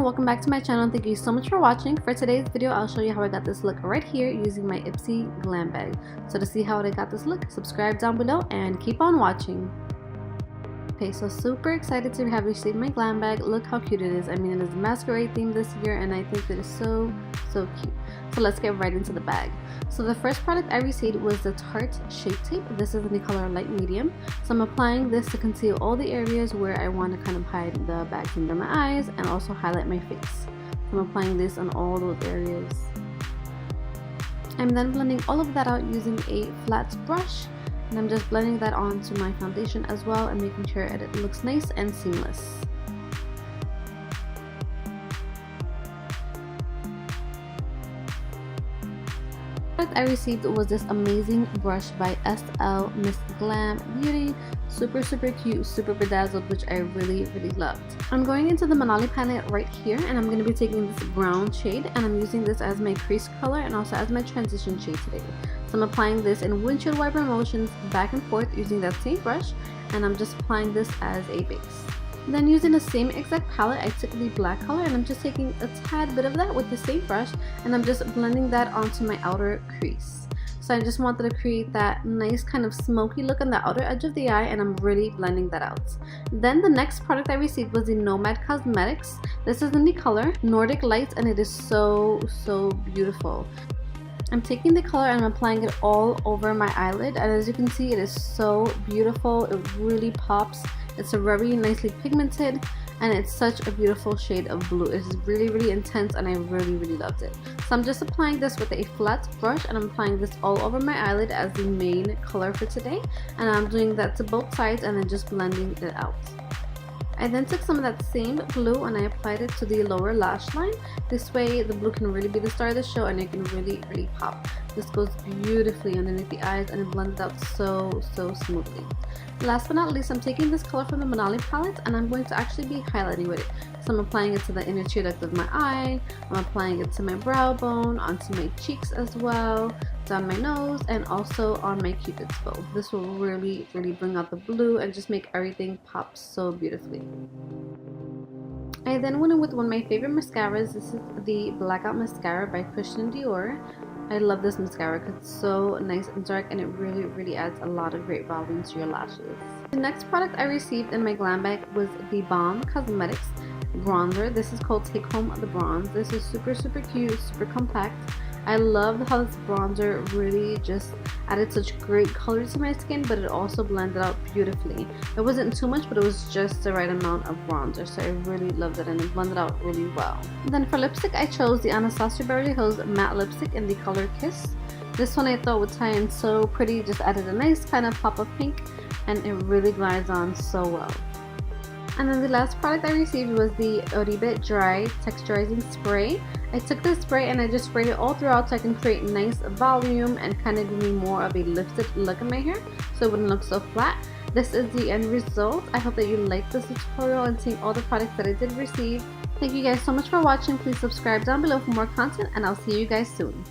everyone, welcome back to my channel and thank you so much for watching. For today's video, I'll show you how I got this look right here using my Ipsy Glam Bag. So to see how I got this look, subscribe down below and keep on watching. Okay, so super excited to have received my Glam Bag. Look how cute it is. I mean, it is masquerade theme this year and I think it is so cute. So let's get right into the bag. So the first product I received was the Tarte Shape Tape. This is in the color light medium. So I'm applying this to conceal all the areas where I want to kind of hide the bags under my eyes and also highlight my face. So I'm applying this on all those areas. I'm then blending all of that out using a flat brush. And I'm just blending that onto my foundation as well and making sure it looks nice and seamless. What I received was this amazing brush by SL Miss Glam Beauty. Super cute, super bedazzled, which I really loved. I'm going into the Manali palette right here and I'm going to be taking this brown shade and I'm using this as my crease color and also as my transition shade today. So I'm applying this in windshield wiper motions back and forth using that same brush, and I'm just applying this as a base. Then using the same exact palette, I took the black color and I'm just taking a tad bit of that with the same brush and I'm just blending that onto my outer crease. So I just wanted to create that nice kind of smoky look on the outer edge of the eye and I'm really blending that out. Then the next product I received was the Nomad Cosmetics. This is in the color Nordic Lights and it is so beautiful. I'm taking the color and I'm applying it all over my eyelid, and as you can see, it is so beautiful. It really pops. It's a very nicely pigmented and it's such a beautiful shade of blue. It is really intense and I really loved it. So I'm just applying this with a flat brush and I'm applying this all over my eyelid as the main color for today, and I'm doing that to both sides and then just blending it out. I then took some of that same blue and I applied it to the lower lash line. This way the blue can really be the star of the show and it can really pop. This goes beautifully underneath the eyes and it blends out so smoothly. Last but not least, I'm taking this color from the Manali palette and I'm going to actually be highlighting with it. So I'm applying it to the inner tear duct of my eye, I'm applying it to my brow bone, onto my cheeks as well, down my nose, and also on my cupid's bow. This will really bring out the blue and just make everything pop so beautifully. I then went in with one of my favorite mascaras. This is the Blackout Mascara by Christian Dior. I love this mascara because it's so nice and dark and it really adds a lot of great volume to your lashes. The next product I received in my Glam Bag was the Balm Cosmetics bronzer. This is called Take Home the Bronze. This is super cute, super compact. I love how this bronzer really just added such great color to my skin, but it also blended out beautifully. It wasn't too much, but it was just the right amount of bronzer, so I really loved it and it blended out really well. And then for lipstick, I chose the Anastasia Beverly Hills matte lipstick in the color Kiss. This one I thought would tie in so pretty, just added a nice kind of pop of pink and it really glides on so well. And then the last product I received was the Oribe Dry Texturizing Spray. I took this spray and I just sprayed it all throughout so I can create nice volume and kind of give me more of a lifted look in my hair so it wouldn't look so flat. This is the end result. I hope that you liked this tutorial and seeing all the products that I did receive. Thank you guys so much for watching. Please subscribe down below for more content and I'll see you guys soon.